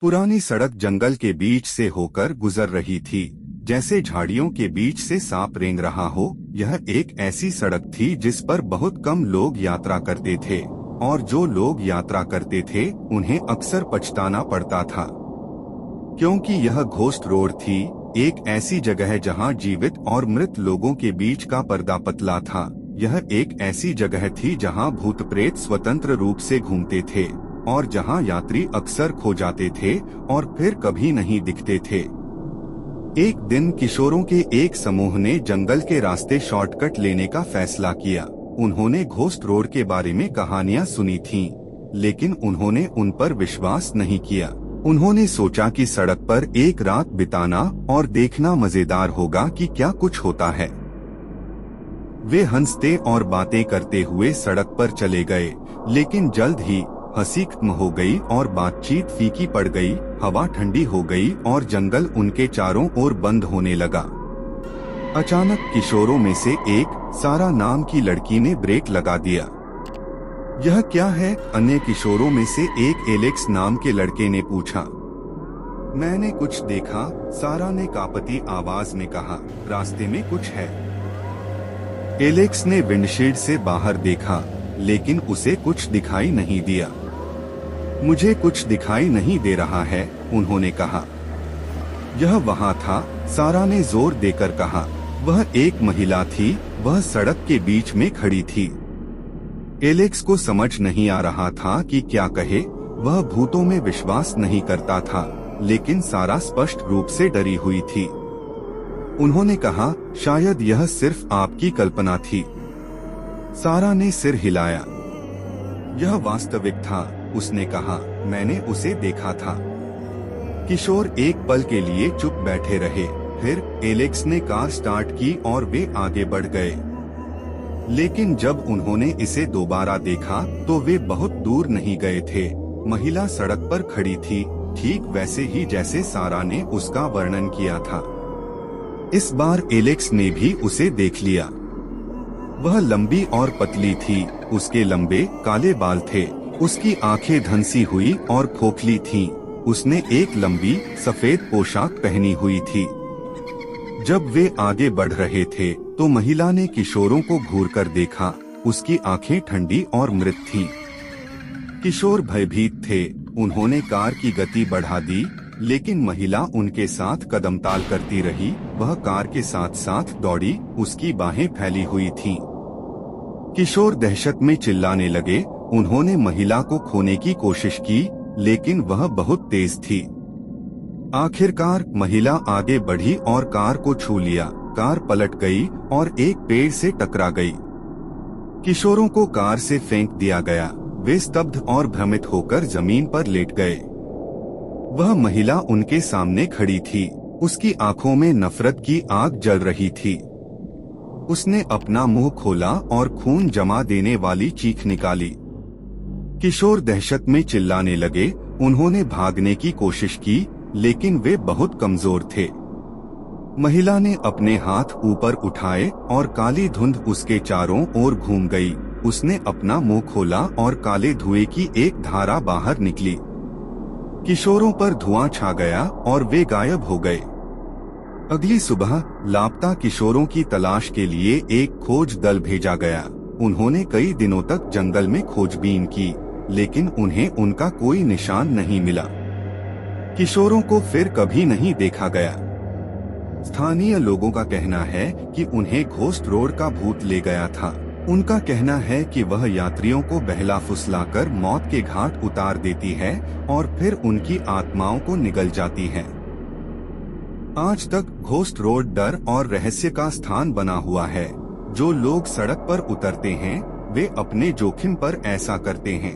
पुरानी सड़क जंगल के बीच से होकर गुजर रही थी, जैसे झाड़ियों के बीच से सांप रेंग रहा हो। यह एक ऐसी सड़क थी जिस पर बहुत कम लोग यात्रा करते थे, और जो लोग यात्रा करते थे उन्हें अक्सर पछताना पड़ता था, क्योंकि यह घोस्ट रोड थी, एक ऐसी जगह जहां जीवित और मृत लोगों के बीच का पर्दा पतला था। यह एक ऐसी जगह थी जहां भूत प्रेत स्वतंत्र रूप से घूमते थे, और जहां यात्री अक्सर खो जाते थे और फिर कभी नहीं दिखते थे। एक दिन किशोरों के एक समूह ने जंगल के रास्ते शॉर्टकट लेने का फैसला किया। उन्होंने घोस्ट रोड के बारे में कहानियां सुनी थीं, लेकिन उन्होंने उन पर विश्वास नहीं किया। उन्होंने सोचा कि सड़क पर एक रात बिताना और देखना मजेदार होगा कि क्या कुछ होता है। वे हंसते और बातें करते हुए सड़क पर चले गए, लेकिन जल्द ही हंसी खत्म हो गई और बातचीत फीकी पड़ गई। हवा ठंडी हो गई और जंगल उनके चारों ओर बंद होने लगा। अचानक किशोरों में से एक, सारा नाम की लड़की ने ब्रेक लगा दिया। यह क्या है? अन्य किशोरों में से एक, एलेक्स नाम के लड़के ने पूछा। मैंने कुछ देखा, सारा ने कांपती आवाज में कहा। रास्ते में कुछ है। एलेक्स ने विंडशील्ड से बाहर देखा, लेकिन उसे कुछ दिखाई नहीं दिया। मुझे कुछ दिखाई नहीं दे रहा है, उन्होंने कहा। यह वहां था, सारा ने जोर देकर कहा। वह एक महिला थी, वह सड़क के बीच में खड़ी थी। एलेक्स को समझ नहीं आ रहा था कि क्या कहे। वह भूतों में विश्वास नहीं करता था, लेकिन सारा स्पष्ट रूप से डरी हुई थी। उन्होंने कहा, शायद यह सिर्फ आपकी कल्पना थी। सारा ने सिर हिलाया। यह वास्तविक था, उसने कहा। मैंने उसे देखा था। किशोर एक पल के लिए चुप बैठे रहे। फिर एलेक्स ने कार स्टार्ट की और वे आगे बढ़ गए। लेकिन जब उन्होंने इसे दोबारा देखा तो वे बहुत दूर नहीं गए थे। महिला सड़क पर खड़ी थी, ठीक वैसे ही जैसे सारा ने उसका वर्णन किया था। इस बार एलेक्स ने भी उसे देख लिया। वह लंबी और पतली थी, उसके लंबे काले बाल थे, उसकी आंखें धंसी हुई और खोखली थीं। उसने एक लंबी सफेद पोशाक पहनी हुई थी। जब वे आगे बढ़ रहे थे तो महिला ने किशोरों को घूरकर देखा। उसकी आंखें ठंडी और मृत थीं। किशोर भयभीत थे। उन्होंने कार की गति बढ़ा दी, लेकिन महिला उनके साथ कदमताल करती रही। वह कार के साथ साथ दौड़ी, उसकी बाहें फैली हुई थीं। किशोर दहशत में चिल्लाने लगे। उन्होंने महिला को खोने की कोशिश की, लेकिन वह बहुत तेज थी। आखिरकार महिला आगे बढ़ी और कार को छू लिया। कार पलट गई और एक पेड़ से टकरा गई। किशोरों को कार से फेंक दिया गया। वे स्तब्ध और भ्रमित होकर जमीन पर लेट गए। वह महिला उनके सामने खड़ी थी। उसकी आंखों में नफरत की आग जल रही थी। उसने अपना मुंह खोला और खून जमा देने वाली चीख निकाली। किशोर दहशत में चिल्लाने लगे। उन्होंने भागने की कोशिश की, लेकिन वे बहुत कमजोर थे। महिला ने अपने हाथ ऊपर उठाए और काली धुंध उसके चारों ओर घूम गई। उसने अपना मुंह खोला और काले धुएं की एक धारा बाहर निकली। किशोरों पर धुआं छा गया और वे गायब हो गए। अगली सुबह लापता किशोरों की तलाश के लिए एक खोज दल भेजा गया। उन्होंने कई दिनों तक जंगल में खोजबीन की, लेकिन उन्हें उनका कोई निशान नहीं मिला। किशोरों को फिर कभी नहीं देखा गया। स्थानीय लोगों का कहना है कि उन्हें घोस्ट रोड का भूत ले गया था। उनका कहना है कि वह यात्रियों को बहला फुसलाकर मौत के घाट उतार देती है और फिर उनकी आत्माओं को निगल जाती है। आज तक घोस्ट रोड डर और रहस्य का स्थान बना हुआ है। जो लोग सड़क पर उतरते हैं वे अपने जोखिम पर ऐसा करते हैं।